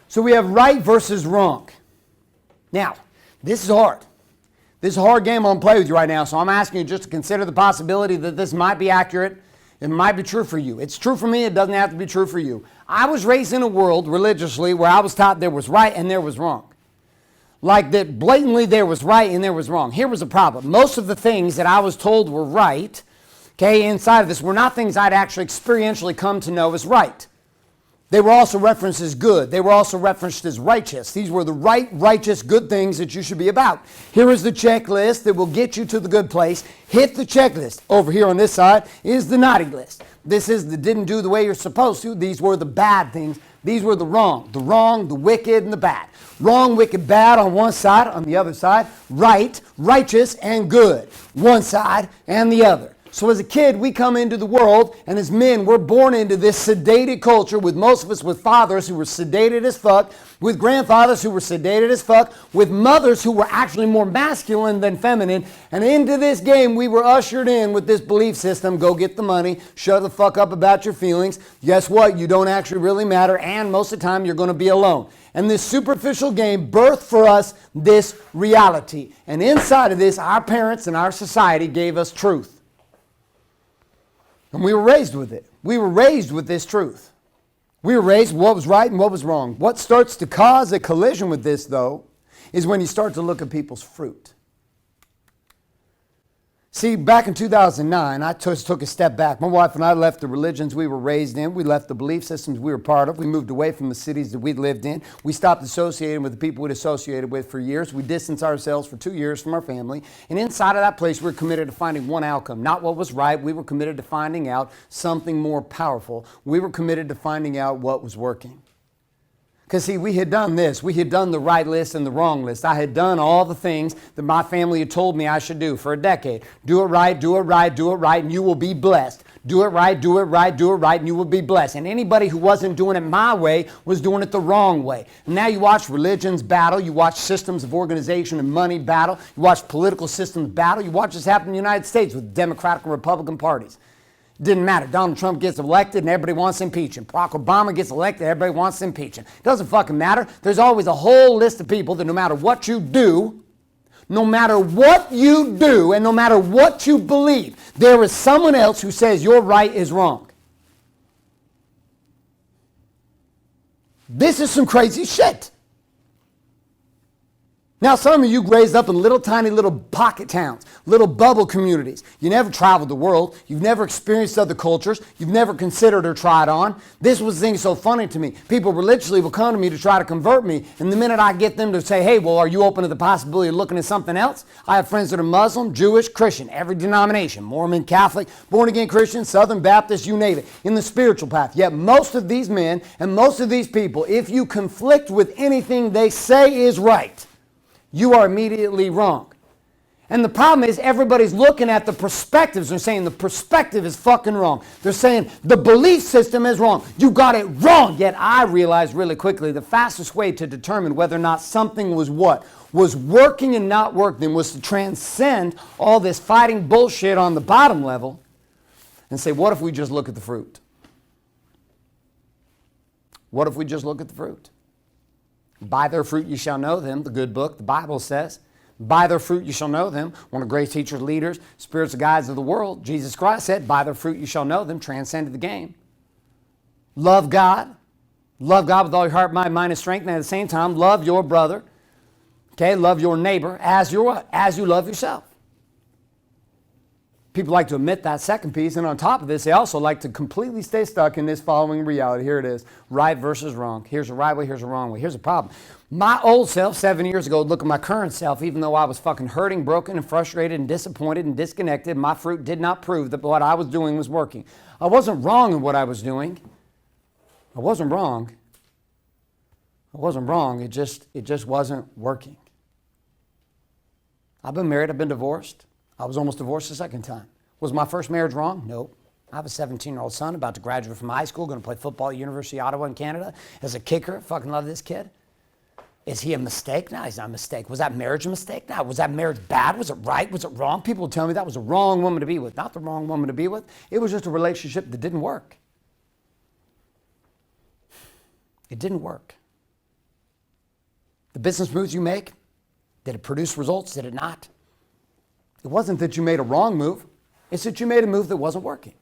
So we have right versus wrong. Now, this is hard. This is a hard game I'm going to play with you right now, so I'm asking you just to consider the possibility that this might be accurate. It might be true for you. It's true for me. It doesn't have to be true for you. I was raised in a world religiously where I was taught there was right and there was wrong. Like that blatantly there was right and there was wrong. Here was the problem. Most of the things that I was told were right, okay, inside of this were not things I'd actually experientially come to know as right. They were also referenced as good. They were also referenced as righteous. These were the right, righteous, good things that you should be about. Here is the checklist that will get you to the good place. Hit the checklist. Over here on this side is the naughty list. This is the didn't do the way you're supposed to. These were the bad things. These were the wrong, the wicked, and the bad. Wrong, wicked, bad on one side. On the other side, right, righteous, and good. One side and the other. So as a kid, we come into the world, and as men, we're born into this sedated culture with most of us with fathers who were sedated as fuck, with grandfathers who were sedated as fuck, with mothers who were actually more masculine than feminine. And into this game, we were ushered in with this belief system, go get the money, shut the fuck up about your feelings. Guess what? You don't actually really matter, and most of the time, you're going to be alone. And this superficial game birthed for us this reality. And inside of this, our parents and our society gave us truth. And we were raised with it. We were raised with this truth. We were raised with what was right and what was wrong. What starts to cause a collision with this, though, is when you start to look at people's fruit. See, back in 2009, I just took a step back. My wife and I left the religions we were raised in. We left the belief systems we were part of. We moved away from the cities that we lived in. We stopped associating with the people we'd associated with for years. We distanced ourselves for 2 years from our family. And inside of that place, we were committed to finding one outcome. Not what was right. We were committed to finding out something more powerful. We were committed to finding out what was working. Because, see, we had done this. We had done the right list and the wrong list. I had done all the things that my family had told me I should do for a decade. Do it right, do it right, do it right, and you will be blessed. Do it right, do it right, do it right, and you will be blessed. And anybody who wasn't doing it my way was doing it the wrong way. And now you watch religions battle. You watch systems of organization and money battle. You watch political systems battle. You watch this happen in the United States with Democratic and Republican parties. Didn't matter. Donald Trump gets elected and everybody wants to impeach him. Barack Obama gets elected, everybody wants to impeach him. Doesn't fucking matter. There's always a whole list of people that no matter what you do, and no matter what you believe, there is someone else who says your right is wrong. This is some crazy shit. Now, some of you raised up in little tiny little pocket towns, little bubble communities. You never traveled the world. You've never experienced other cultures. You've never considered or tried on. This was the thing so funny to me. People religiously will come to me to try to convert me, and the minute I get them to say, hey, well, are you open to the possibility of looking at something else? I have friends that are Muslim, Jewish, Christian, every denomination, Mormon, Catholic, born-again Christian, Southern Baptist, you name it, in the spiritual path. Yet most of these men and most of these people, if you conflict with anything they say is right, you are immediately wrong. And the problem is everybody's looking at the perspectives. They're saying the perspective is fucking wrong. They're saying the belief system is wrong. You got it wrong. Yet I realized really quickly the fastest way to determine whether or not something was working and not working was to transcend all this fighting bullshit on the bottom level and say, what if we just look at the fruit? What if we just look at the fruit? By their fruit you shall know them, the good book, the Bible says. By their fruit you shall know them. One of the great teachers, leaders, spiritual guides of the world, Jesus Christ said, by their fruit you shall know them, transcended the game. Love God. Love God with all your heart, mind, and strength. And at the same time, love your brother. Okay, love your neighbor as your what? As you love yourself. People like to omit that second piece, and on top of this, they also like to completely stay stuck in this following reality. Here it is, right versus wrong. Here's a right way, here's a wrong way. Here's the problem. My old self, 7 years ago, look at my current self, even though I was fucking hurting, broken, and frustrated, and disappointed, and disconnected, my fruit did not prove that what I was doing was working. I wasn't wrong in what I was doing. I wasn't wrong. I wasn't wrong, it just wasn't working. I've been married, I've been divorced. I was almost divorced the second time. Was my first marriage wrong? Nope. I have a 17-year-old son about to graduate from high school, going to play football at University of Ottawa in Canada as a kicker. Fucking love this kid. Is he a mistake? No, he's not a mistake. Was that marriage a mistake? No. Was that marriage bad? Was it right? Was it wrong? People would tell me that was the wrong woman to be with. Not the wrong woman to be with. It was just a relationship that didn't work. It didn't work. The business moves you make, did it produce results? Did it not? It wasn't that you made a wrong move. It's that you made a move that wasn't working.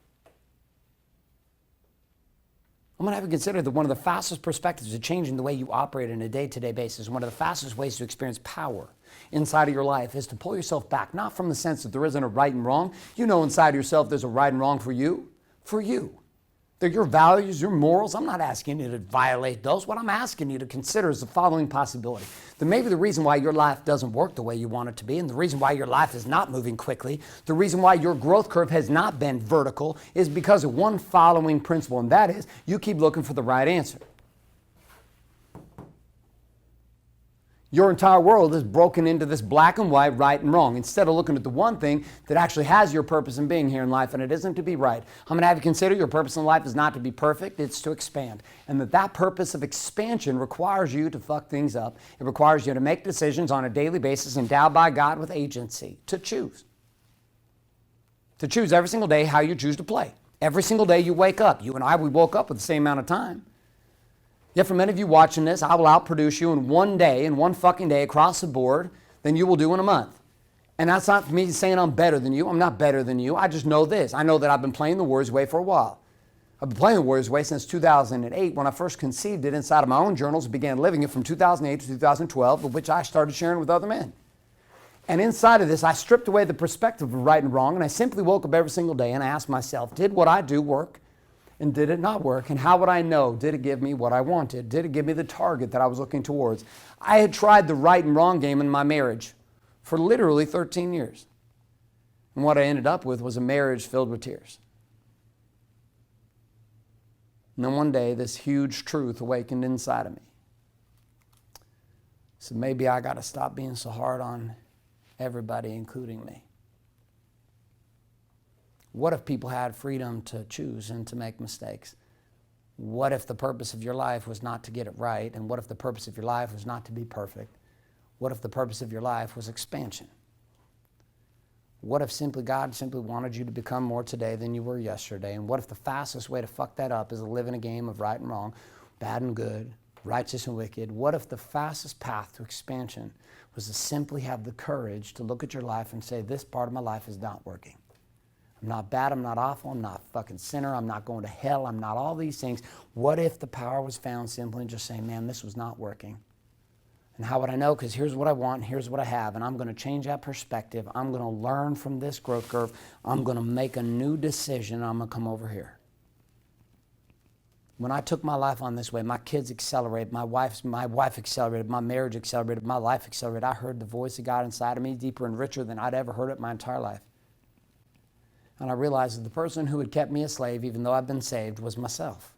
I'm going to have you consider that one of the fastest perspectives of changing the way you operate on a day-to-day basis, one of the fastest ways to experience power inside of your life is to pull yourself back, not from the sense that there isn't a right and wrong. You know inside of yourself there's a right and wrong for you. For you. They're your values, your morals. I'm not asking you to violate those. What I'm asking you to consider is the following possibility. That maybe the reason why your life doesn't work the way you want it to be, and the reason why your life is not moving quickly, the reason why your growth curve has not been vertical is because of one following principle, and that is you keep looking for the right answer. Your entire world is broken into this black and white, right and wrong, instead of looking at the one thing that actually has your purpose in being here in life, and it isn't to be right. I'm going to have you consider your purpose in life is not to be perfect, it's to expand. And that purpose of expansion requires you to fuck things up. It requires you to make decisions on a daily basis endowed by God with agency, to choose. To choose every single day how you choose to play. Every single day you wake up. You and I, we woke up with the same amount of time. Yet for many of you watching this, I will outproduce you in one day, in one fucking day across the board, than you will do in a month. And that's not me saying I'm better than you. I'm not better than you. I just know this. I know that I've been playing the Warriors way for a while. I've been playing the Warriors way since 2008 when I first conceived it inside of my own journals and began living it from 2008 to 2012, of which I started sharing with other men. And inside of this, I stripped away the perspective of right and wrong, and I simply woke up every single day and I asked myself, did what I do work? And did it not work? And how would I know? Did it give me what I wanted? Did it give me the target that I was looking towards? I had tried the right and wrong game in my marriage for literally 13 years. And what I ended up with was a marriage filled with tears. And then one day, this huge truth awakened inside of me. So maybe I got to stop being so hard on everybody, including me. What if people had freedom to choose and to make mistakes? What if the purpose of your life was not to get it right? And what if the purpose of your life was not to be perfect? What if the purpose of your life was expansion? What if God simply wanted you to become more today than you were yesterday? And what if the fastest way to fuck that up is to live in a game of right and wrong, bad and good, righteous and wicked? What if the fastest path to expansion was to simply have the courage to look at your life and say, this part of my life is not working? I'm not bad, I'm not awful, I'm not a fucking sinner, I'm not going to hell, I'm not all these things. What if the power was found simply in just saying, man, this was not working? And how would I know? Because here's what I want, here's what I have, and I'm going to change that perspective. I'm going to learn from this growth curve. I'm going to make a new decision. I'm going to come over here. When I took my life on this way, my kids accelerated, my wife accelerated, my marriage accelerated, my life accelerated. I heard the voice of God inside of me deeper and richer than I'd ever heard it my entire life. And I realized that the person who had kept me a slave, even though I'd been saved, was myself.